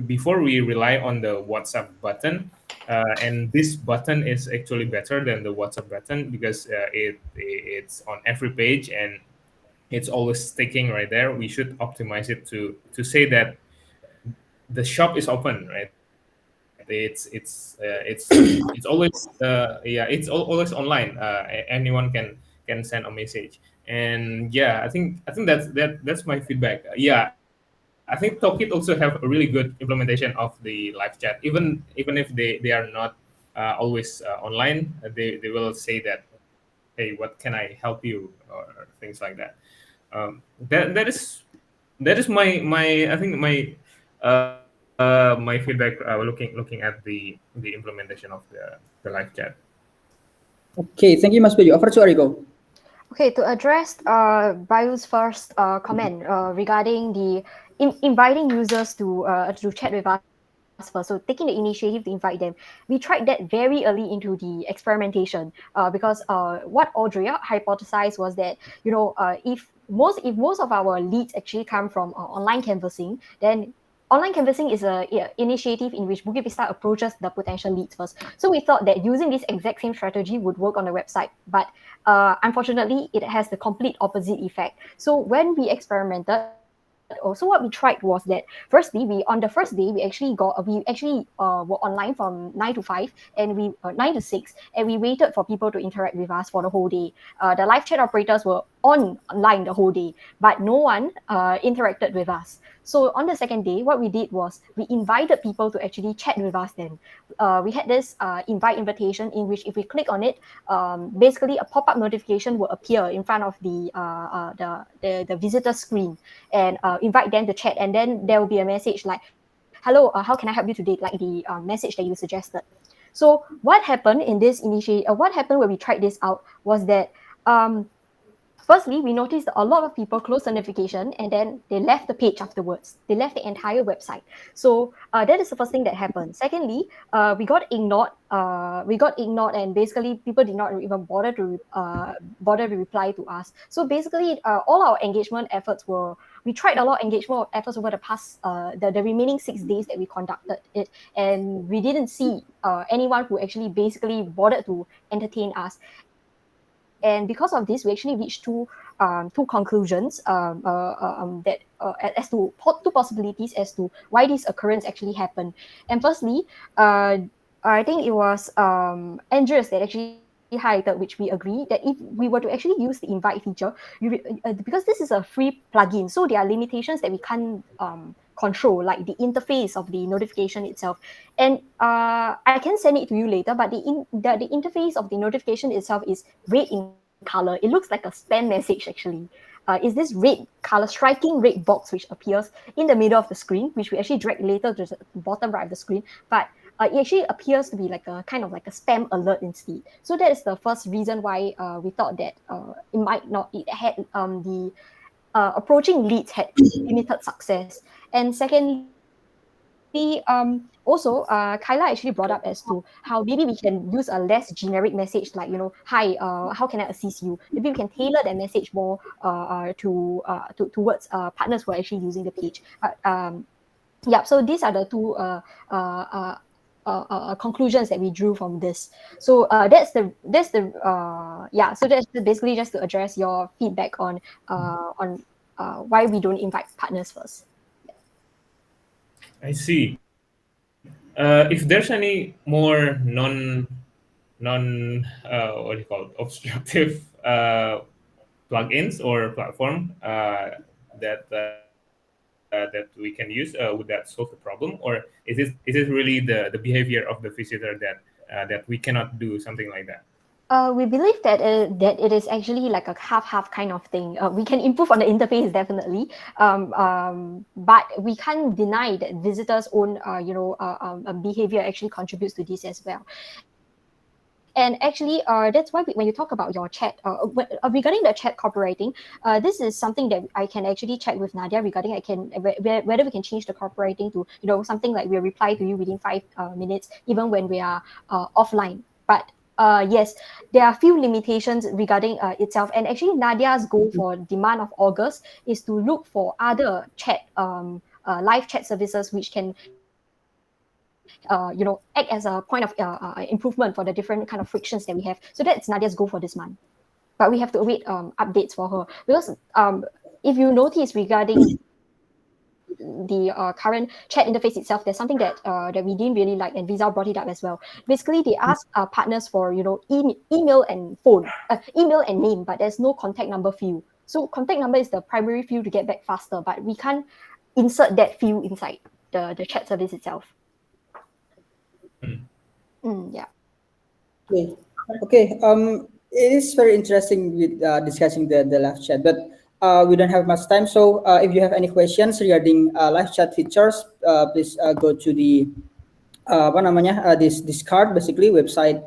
before we rely on the WhatsApp button, and this button is actually better than the WhatsApp button because it's on every page and it's always sticking right there. We should optimize it to say that the shop is open, right? It's always always online. Anyone can send a message, and I think that's my feedback. I think Tokit also have a really good implementation of the live chat, even if they are not always online. They will say that, "Hey, what can I help you?" or things like that. That is my I think my feedback looking at the implementation of the live chat. Okay, thank you, Mas Bayu. Over to Ariko. Okay, to address Bayu's first comment regarding the inviting users to chat with us first, so taking the initiative to invite them, we tried that very early into the experimentation because what Audrey hypothesized was that if most of our leads actually come from online canvassing, then online canvassing is a initiative in which Bukit Vista approaches the potential leads first. So we thought that using this exact same strategy would work on the website, but unfortunately, it has the complete opposite effect. So when we experimented, also what we tried was that firstly, on the first day we actually were online from 9 to 5 and we 9 to 6, and we waited for people to interact with us for the whole day. The live chat operators were online the whole day, but no one interacted with us. So on the second day, what we did was we invited people to actually chat with us then. We had this invite invitation in which if we click on it, basically a pop-up notification will appear in front of the visitor screen and invite them to chat. And then there will be a message like, hello, how can I help you today? Like the message that you suggested. So what happened in this what happened when we tried this out was that firstly, we noticed a lot of people closed the notification and then they left the page afterwards. They left the entire website. So that is the first thing that happened. Secondly, we got ignored. And basically people did not even bother to reply to us. So basically, all our engagement efforts we tried a lot of engagement efforts over the past the remaining 6 days that we conducted it, and we didn't see anyone who actually basically bothered to entertain us. And because of this, we actually reached two conclusions two possibilities as to why this occurrence actually happened. And firstly, I think it was Andreas that actually highlighted, which we agree, that if we were to actually use the invite feature, because this is a free plugin, so there are limitations that we can't control, like the interface of the notification itself. And I can send it to you later, but the interface of the notification itself is red in color. It looks like a spam message actually. Is this red color, striking red box which appears in the middle of the screen, which we actually drag later to the bottom right of the screen, but it actually appears to be like a kind of like a spam alert instead. So that is the first reason why we thought that it had the approaching leads had limited success. And secondly, also Kyla actually brought up as to how maybe we can use a less generic message like, hi, how can I assist you? Maybe we can tailor that message more towards partners who are actually using the page. Yeah, so these are the two conclusions that we drew from this. So so that's basically just to address your feedback on why we don't invite partners first. I see. If there's any more what do you call it, obstructive plugins or platform that we can use, would that solve the problem, or is it really the behavior of the visitor that we cannot do something like that? We believe that it is actually like a half kind of thing. We can improve on the interface definitely, but we can't deny that visitors' own behavior actually contributes to this as well. And actually, that's why when you talk about your chat, regarding the chat cooperating, this is something that I can actually check with Nadia regarding whether we can change the cooperating to something like we'll reply to you within 5 minutes, even when we are offline. But yes, there are a few limitations regarding itself. And actually, Nadia's goal for the month of August is to look for other live chat services which can, act as a point of improvement for the different kind of frictions that we have. So that's Nadia's goal for this month. But we have to await updates for her because if you notice regarding the current chat interface itself, there's something that we didn't really like, and Rizal brought it up as well. Basically, they ask partners for email and phone, email and name, but there's no contact number field. So contact number is the primary field to get back faster, but we can't insert that field inside the chat service itself. Yeah. Okay. It is very interesting with discussing the live chat, but we don't have much time. So if you have any questions regarding live chat features, please go to the this card, basically website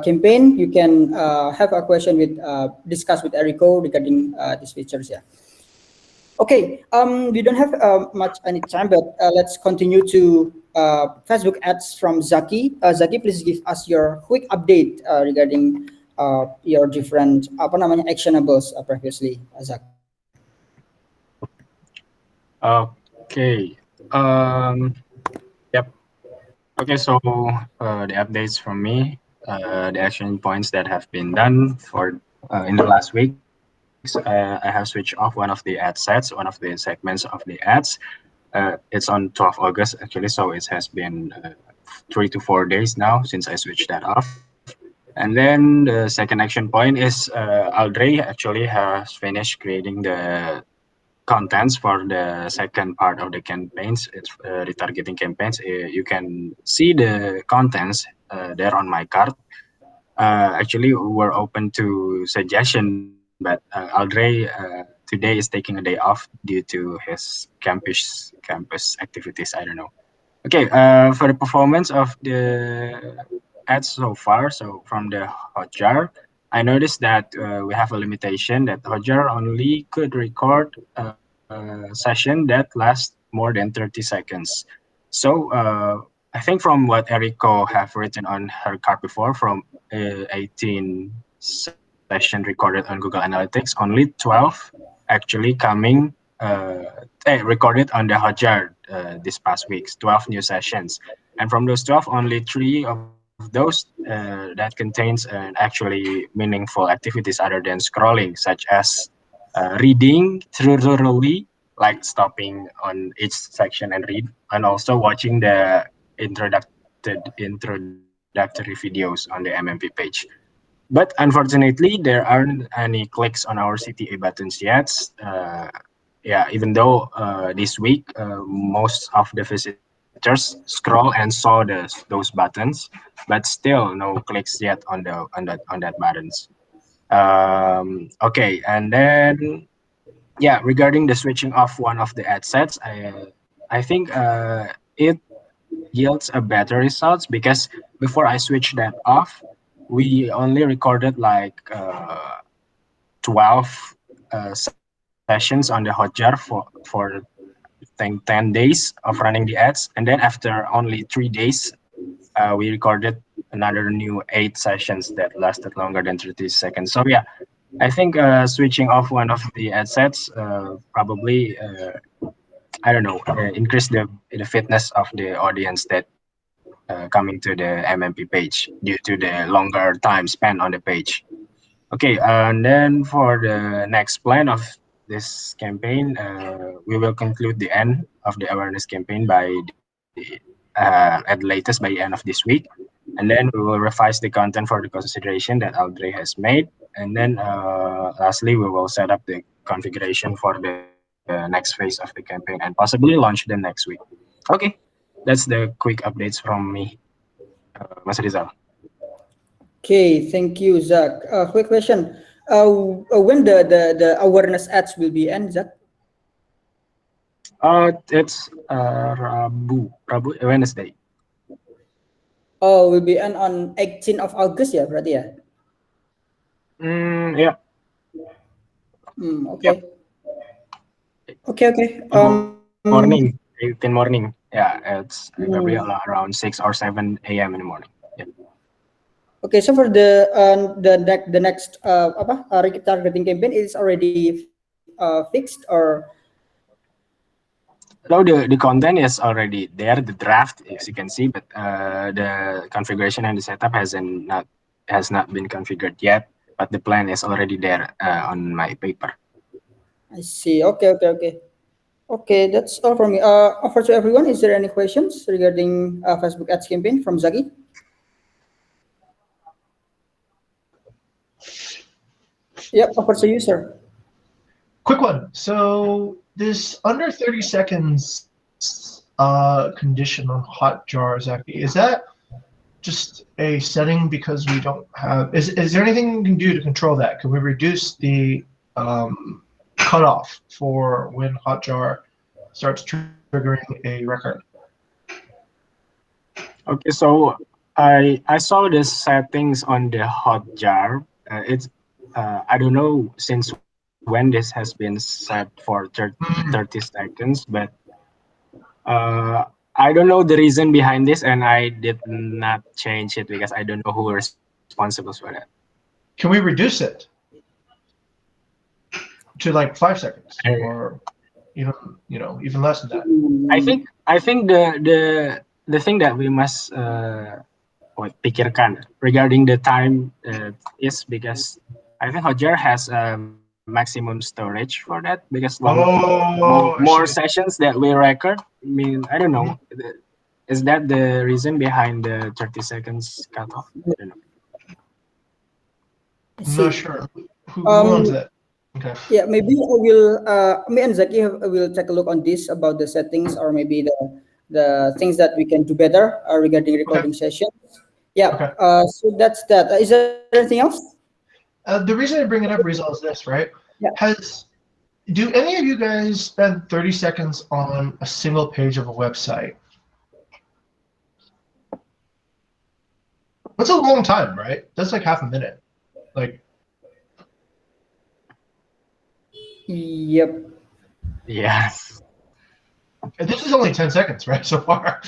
campaign. You can have a question discuss with Eriko regarding these features. Yeah. Okay, we don't have much any time, but let's continue to Facebook ads from Zaki. Zaki, please give us your quick update regarding your different actionables previously, Zaki. Okay. Um, yep. Okay, so the updates from me, the action points that have been done for in the last weeks. I have switched off one of the ad sets, one of the segments of the ads. It's on 12th August actually, so it has been 3 to 4 days now since I switched that off. And then the second action point is Aldrey actually has finished creating the contents for the second part of the campaigns. It's retargeting campaigns. You can see the contents there on my card. Actually, we're open to suggestion, but Aldrey today is taking a day off due to his campus activities. I don't know. Okay, for the performance of the ads so far, so from the Hotjar, I noticed that we have a limitation that Hotjar only could record a session that lasts more than 30 seconds. So I think from what Eriko have written on her card before, from 18 session recorded on Google Analytics, only 12 actually coming recorded on the Hotjar this past weeks, 12 new sessions. And from those 12, only three of those that contains actually meaningful activities other than scrolling, such as reading thoroughly, like stopping on each section and read, and also watching the introductory videos on the MMP page. But unfortunately, there aren't any clicks on our CTA buttons yet. Uh, yeah, even though this week most of the visitors scroll and saw those buttons, but still no clicks yet on that buttons. Okay, and then yeah, regarding the switching off one of the ad sets, I think it yields a better results because before I switched that off, we only recorded like 12 sessions on the Hotjar for 10 days of running the ads, and then after only 3 days, we recorded another new 8 sessions that lasted longer than 30 seconds. So yeah, I think switching off one of the ad sets probably I don't know increase the fitness of the audience that coming to the MMP page due to the longer time spent on the page. Okay, and then for the next plan of this campaign, we will conclude the end of the awareness campaign by the at latest by the end of this week, and then we will revise the content for the consideration that Aldrey has made, and then lastly we will set up the configuration for the next phase of the campaign and possibly launch them next week. Okay, that's the quick updates from me, Mas Rizal. Okay, thank you, Zach. Quick question. When the awareness ads will be end, Zach? It's Rabu Wednesday. Oh, will be end on 18th of August ya, berarti ya? Yeah. Okay. Yep. Okay. Morning, 18 morning. Yeah, it's probably Hmm. around 6 or 7 a.m. in the morning. Yeah. Okay, so for the next retargeting campaign is already fixed or So the content is already there, the draft, as you can see, but the configuration and the setup has not been configured yet. But the plan is already there on my paper. I see. Okay. Okay, that's all from me. Offer to everyone. Is there any questions regarding Facebook ads campaign from Zaki? Yep, offer to you, sir. Quick one. So this under 30 seconds condition on Hotjar, Zaki, is that just a setting because we don't have? Is there anything we can do to control that? Can we reduce the cutoff for when Hotjar starts triggering a record? Okay, so I saw the settings on the Hotjar. It's I don't know since when this has been set for 30 seconds, but uh, I don't know the reason behind this, and I did not change it because I don't know who responsible for that. Can we reduce it to like 5 seconds I, or even less than that. I think the thing that we must pikirkan regarding the time is because I think Hotjar has a maximum storage for that because I more see. sessions that we record. I mean, I don't know. Is that the reason behind the 30 seconds cutoff? I don't know. I'm See. not sure. Who owns that? Okay. Yeah, maybe I will. Me and Zaki will take a look on this about the settings or maybe the things that we can do better regarding recording sessions. Yeah. Okay. So that's that. Is there anything else? The reason I bring it up, Rizal, is this, right? Yeah. Do any of you guys spend 30 seconds on a single page of a website? That's a long time, right? That's like half a minute. Like, Yep. Yes. and this is only 10 seconds, right, so far.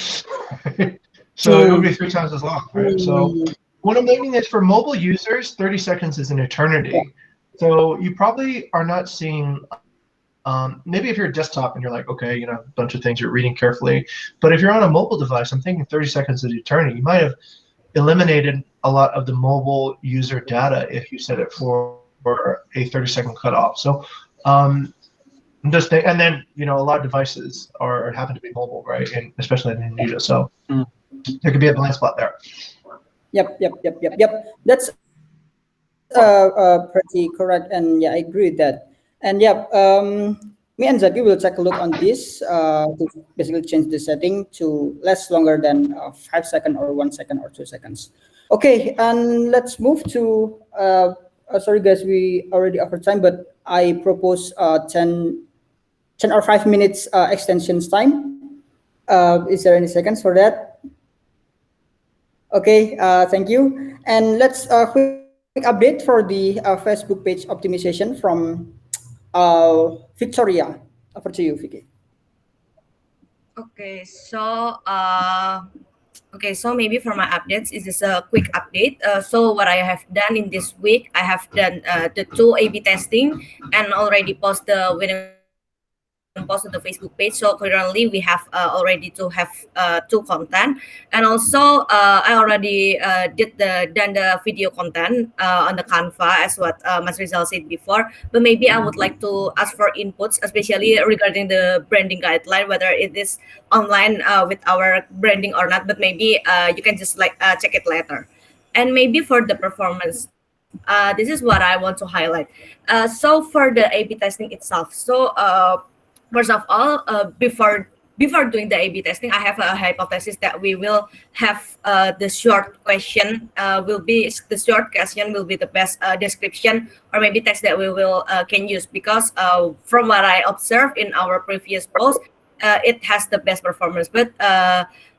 So it would be 3 times as long, right? So what I'm thinking is for mobile users, 30 seconds is an eternity. So you probably are not seeing, maybe if you're a desktop and you're like, okay, a bunch of things you're reading carefully. But if you're on a mobile device, I'm thinking 30 seconds is eternity. You might have eliminated a lot of the mobile user data if you set it for a 30-second cutoff. So I'm just thinking, and then, a lot of devices happen to be mobile, right? And especially in Indonesia. So there could be a blind spot there. Yep. That's pretty correct, and yeah, I agree with that. And yeah, me and Zaki will take a look on this to basically change the setting to less longer than 5 seconds or 1 second or 2 seconds. Okay, and let's move to. Sorry guys, we already over time, but I propose 10 or 5 minutes extensions time. Is there any seconds for that? Okay, thank you. And let's quick update for the Facebook page optimization from Victoria. Over to you, Vicky. Okay, so maybe for my updates, is this a quick update? So what I have done in this week, I have done the 2 A/B testing and already post the winning post on the Facebook page. So currently we have already to have 2 content, and also I already done the video content on the Canva as what Mas Rizal said before. But maybe I would like to ask for inputs, especially regarding the branding guideline, whether it is online with our branding or not. But maybe you can just check it later. And maybe for the performance, this is what I want to highlight. So for the A/B testing itself, so first of all, before doing the A/B testing, I have a hypothesis that we will have the short question will be the best description or maybe text that we will can use, because from what I observed in our previous post, it has the best performance. But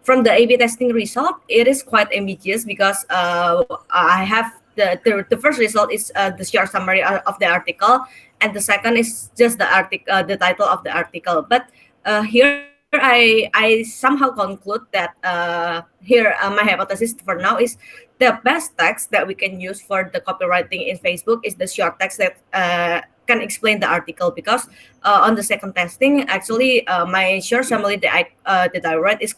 from the A/B testing result, it is quite ambiguous because I have the first result is the short summary of the article, and the second is just the title of the article. But here I somehow conclude that here my hypothesis for now is the best text that we can use for the copywriting in Facebook is the short text that can explain the article, because on the second testing, actually my short summary that I write is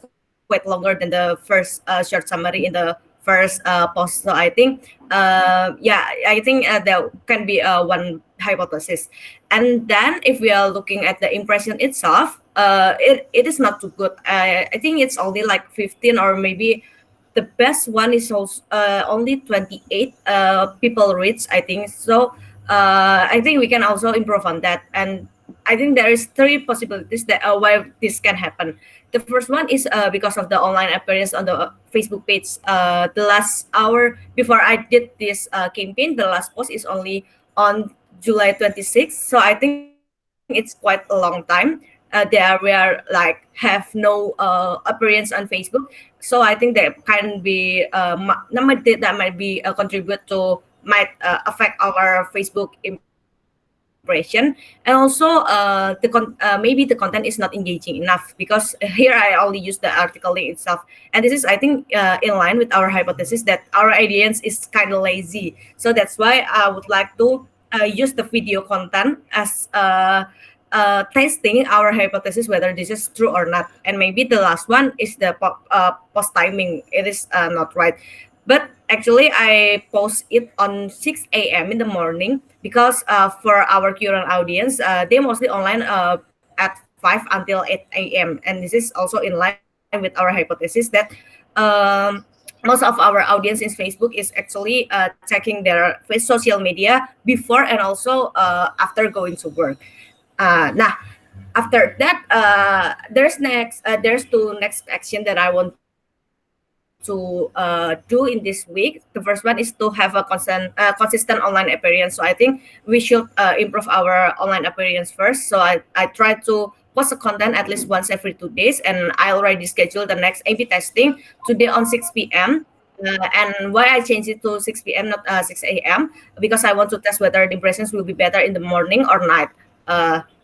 quite longer than the first short summary in the first post. So I think I think that can be one hypothesis. And then if we are looking at the impression itself, it is not too good. I think it's only like 15, or maybe the best one is also, only 28 people reach, I think. So I think we can also improve on that. And I think there is 3 possibilities that why this can happen. The first one is because of the online appearance on the Facebook page. The last hour before I did this campaign, the last post is only on July 26th. So I think it's quite a long time. There we are have no appearance on Facebook. So I think that can be that might be contribute to might affect our Facebook impression. And also maybe the content is not engaging enough, because here I only use the article link itself, and this is, I think, in line with our hypothesis that our audience is kind of lazy. So that's why I would like to use the video content as testing our hypothesis whether this is true or not. And maybe the last one is the post timing. It is not right. But actually, I post it on 6 a.m. in the morning because for our current audience, they mostly online at 5 until 8 a.m. And this is also in line with our hypothesis that um, most of our audience in Facebook is actually checking their social media before and also after going to work. Nah, after that, there's two next action that I want to do in this week. The first one is to have a consistent online appearance. So I think we should improve our online appearance first. So I try to post a content at least once every 2 days, and I already scheduled the next A/B testing today on 6 p.m. And why I changed it to 6 p.m. not 6 a.m. because I want to test whether the impressions will be better in the morning or night.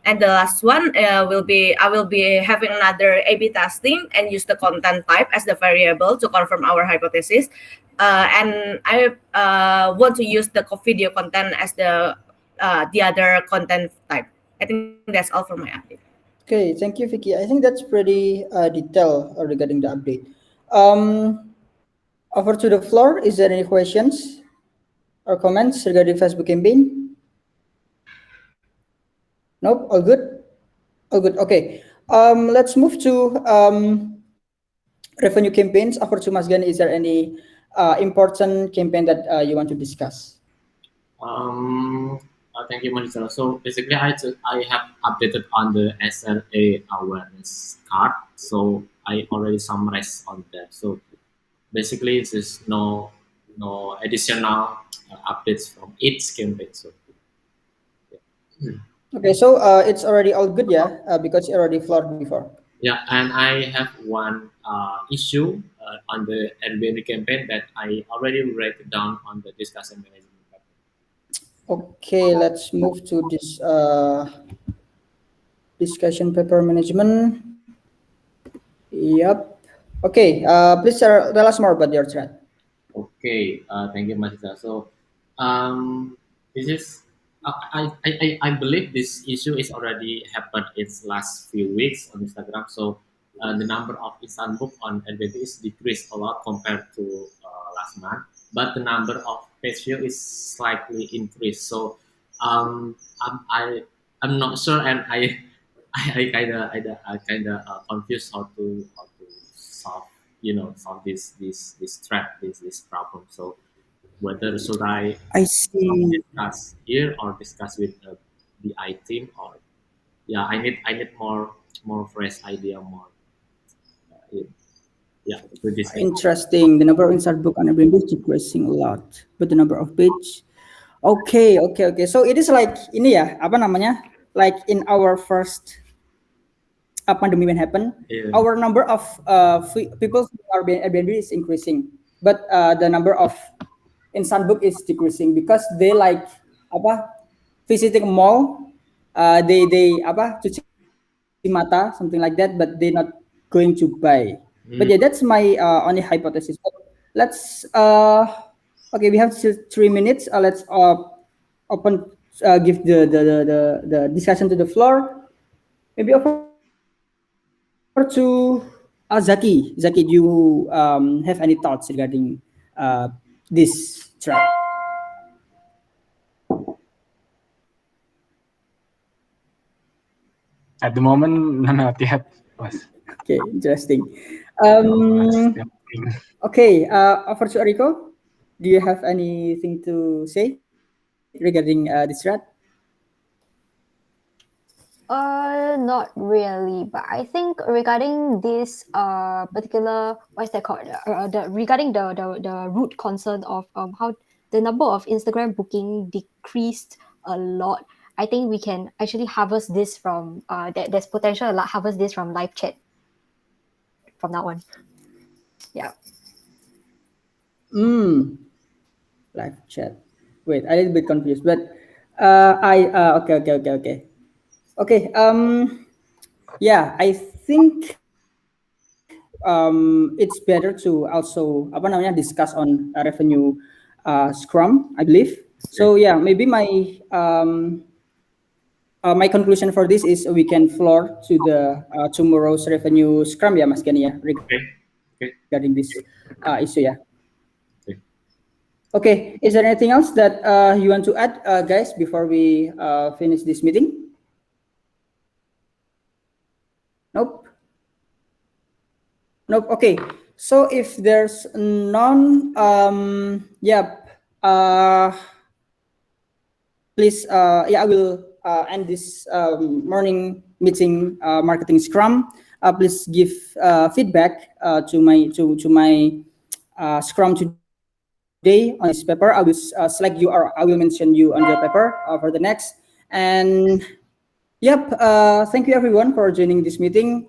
And the last one will be I will be having another A/B testing and use the content type as the variable to confirm our hypothesis. And I want to use the video content as the other content type. I think that's all for my update. Okay, thank you, Vicky. I think that's pretty detailed regarding the update. Over to the floor. Is there any questions or comments regarding Facebook campaign? Nope. All good. All good. Okay. Let's move to revenue campaigns. Over to Mas Gani. Is there any important campaign that you want to discuss? Thank you, Maricela. So basically, I have updated on the SLA awareness card. So I already summarized on that. So basically, there's no additional updates from each campaign. So yeah. Okay, so it's already all good, yeah, because it already floored before. Yeah, and I have one issue on the Airbnb campaign that I already write down on the discussion management. Okay, let's move to this discussion paper management. Yep. Okay, please tell us more about your thread. Okay, thank you, Masita. So, this is I believe this issue is already happened its last few weeks on Instagram. So, the number of instant book on Airbnb is decreased a lot compared to last month, but the number of page view is slightly increased. So, I'm not sure, and I kind of confused how to solve solve this trap, this problem. So whether should I I see. discuss here or discuss with the I team, or yeah, I need more fresh idea, more yeah to discuss. Interesting. The number of insert book on Airbnb is decreasing a lot, but the number of page. Okay, okay, okay. So it is like ini ya, apa namanya? Like in our first pandemic when happened, Yeah. our number of people who are Airbnb is increasing, but the number of instant book is decreasing because they like apa visiting a mall, they apa cuci mata something like that, but they're not going to buy. But yeah, that's my only hypothesis. But let's okay, we have still 3 minutes. Let's open give the discussion to the floor. Maybe over to Zaki. Zaki, do you have any thoughts regarding this track? At the moment, not yet. Was Okay, interesting. still thinking. Okay, over to Ariko. Do you have anything to say regarding this thread? Not really, but I think regarding this particular what's that called? Regarding the root concern of how the number of Instagram booking decreased a lot. I think we can actually harvest this from there's potential harvest this from live chat from now on. Yeah. Live chat. Wait, I little bit confused, but okay. Okay. Yeah, I think it's better to also apa namanya discuss on revenue Scrum, I believe. So yeah, maybe my my conclusion for this is we can floor to the tomorrow's revenue Scrum ya Mas Gani ya regarding this issue ya. Okay, is there anything else that you want to add, guys, before we finish this meeting? Nope. Nope. Okay. So if there's none, please, I will end this morning meeting marketing Scrum. Please give feedback to my Scrum today on this paper. I will select you, or I will mention you on the paper for the next. And thank you everyone for joining this meeting.